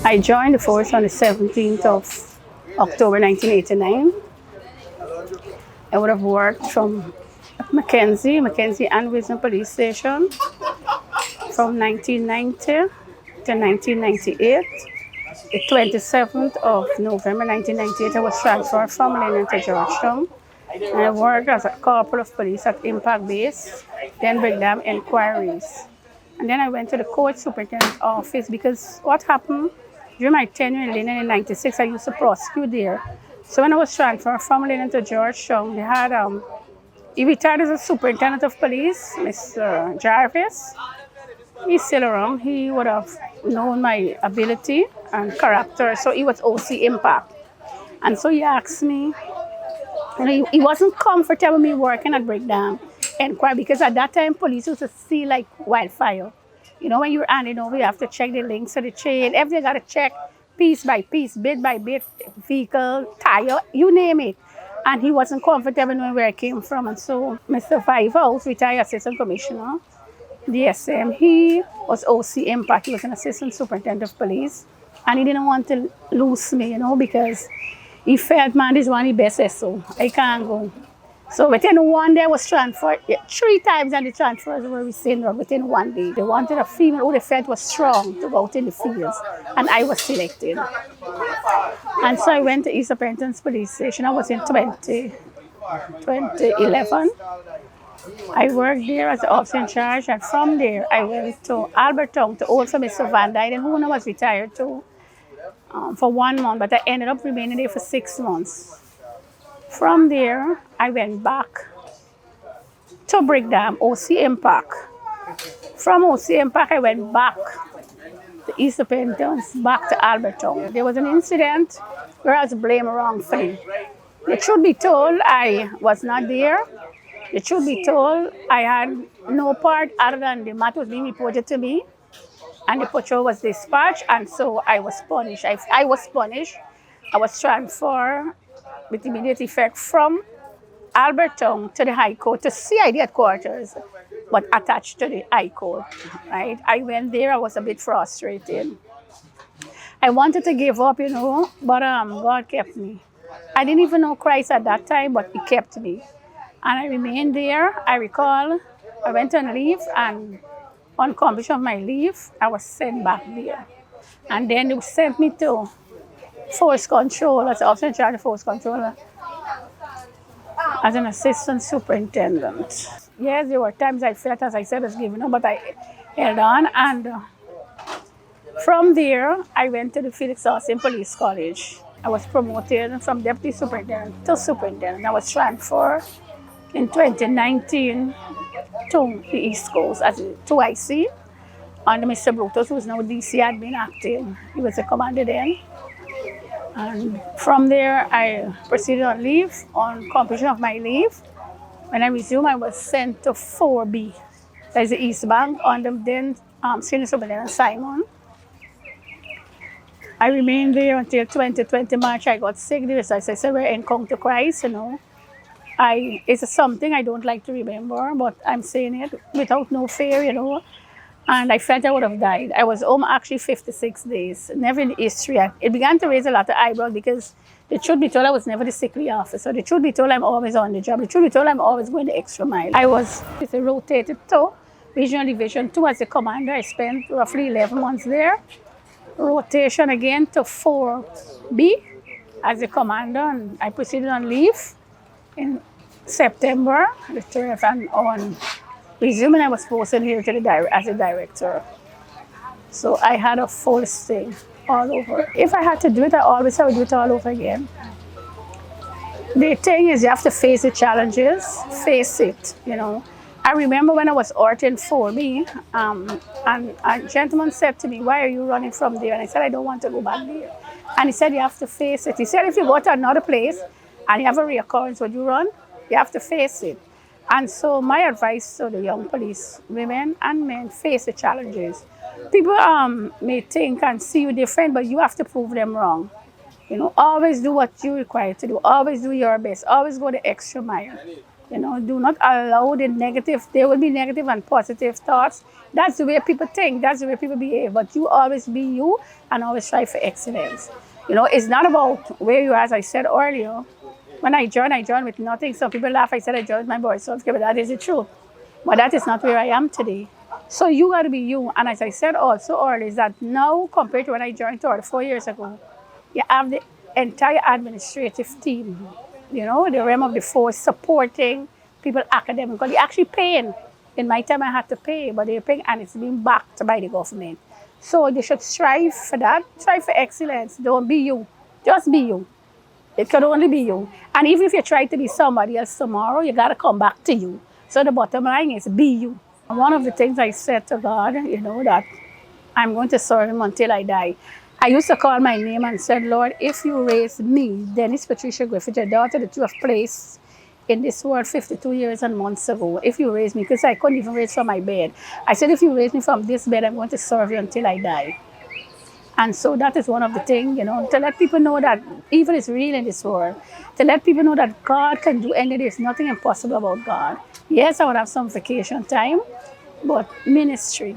I joined the force on the 17th of October 1989. I would have worked from Mackenzie and Wisdom Police Station from 1990 to 1998. The 27th of November 1998, I was transferred from Lennon to Georgetown. And I worked as a corporal of police at Impact Base, then Brigham Inquiries. And then I went to the court superintendent's office because what happened during my tenure in Lennon in 96, I used to prosecute there. So when I was transferred from Lennon to Georgetown, they had he retired as a superintendent of police, Mr. Jarvis. He's still around. He would have known my ability and character. So he was OC Impact. And so he asked me, and he wasn't comfortable with me working at Breakdown Inquiry because at that time police used to see like wildfire. You know, when you're handing over, you have to check the links of the chain. Everything got to check piece by piece, bit by bit, vehicle, tire, you name it. And he wasn't comfortable knowing where I came from. And so Mr. Fivehouse, retired assistant commissioner, DSM, he was OC Impact. He was an assistant superintendent of police. And he didn't want to lose me, you know, because he felt, man, this is one of the best SO. I can't go. So within one day, I was transferred 3 times, and the transfers were rescinded within one day. They wanted a female who they felt was strong to go out in the fields, and I was selected. And so I went to East Superintendent's Police Station. I was in 2011. I worked there as the officer in charge, and from there, I went to Alberton to old for Mr. Van Dyden, who I was retired to for 1 month, but I ended up remaining there for 6 months. From there, I went back to Brigham, OC Impact. From OC Impact, I went back to East Superintendents, back to Alberton. There was an incident where I was blamed wrongfully. The truth be told, I was not there. The truth be told, I had no part other than the matter was being reported to me, and the patrol was dispatched, and so I was punished. I was punished. I was transferred with immediate effect from Alberton to the High Court, to CID headquarters, but attached to the High Court, right? I went there, I was a bit frustrated. I wanted to give up, you know, but God kept me. I didn't even know Christ at that time, but he kept me. And I remained there. I recall I went on leave, and on completion of my leave, I was sent back there. And then they sent me to Force Control, as officer in charge of Force Control, as an assistant superintendent. Yes, there were times I felt, as I said, I was giving up, but I held on. And from there, I went to the Felix Austin Police College. I was promoted from deputy superintendent to superintendent. I was transferred in 2019 to the East Coast as a 2IC under Mr. Brutus, who is now DC admin acting. He was the commander then. And from there, I proceeded on leave. On completion of my leave, when I resumed, I was sent to 4B, that is the East Bank, under then Senior Superintendent Simon. I remained there until 2020 March. I got sick there, so I said, we're encounter Christ, you know. It's something I don't like to remember, but I'm saying it without no fear, you know. And I felt I would have died. I was home actually 56 days, never in history. It began to raise a lot of eyebrows because the truth be told, I was never the sickly officer. The truth be told, I'm always on the job. The truth be told, I'm always going the extra mile. I was rotated to Regional Division 2 as a commander. I spent roughly 11 months there. Rotation again to 4B as a commander, and I proceeded on leave in September the 12th, and on resuming, I was posted here to as a director. So I had a full stay all over. If I had to do it, I would do it all over again. The thing is, you have to face the challenges, face it, you know. I remember when I was ordering 4B, and a gentleman said to me, why are you running from there? And I said, I don't want to go back there. And he said, you have to face it. He said, if you go to another place and you have a reoccurrence, would you run? You have to face it. And so my advice to the young police, women and men, face the challenges. People may think and see you different, but you have to prove them wrong. You know, always do what you're required to do. Always do your best. Always go the extra mile. Do not allow the negative. There will be negative and positive thoughts. That's the way people think. That's the way people behave. But you always be you and always strive for excellence. It's not about where you are, as I said earlier. When I joined with nothing. Some people laugh. I said I joined with my boys. So but that is the truth. But that is not where I am today. So you got to be you. And as I said also earlier, is that now compared to when I joined 4 years ago, you have the entire administrative team, the realm of the force supporting people academically. They're actually paying. In my time, I had to pay, but they're paying and it's being backed by the government. So they should strive for that, strive for excellence. Don't be you. Just be you. It could only be you. And even if you try to be somebody else tomorrow, you got to come back to you. So the bottom line is be you. And one of the things I said to God, that I'm going to serve him until I die. I used to call my name and said, Lord, if you raise me, Denise Patricia Griffith, your daughter that you have placed in this world 52 years and months ago, if you raise me, because I couldn't even raise from my bed. I said, if you raise me from this bed, I'm going to serve you until I die. And so that is one of the things, to let people know that evil is real in this world. To let people know that God can do anything. There's nothing impossible about God. Yes, I would have some vacation time, but ministry.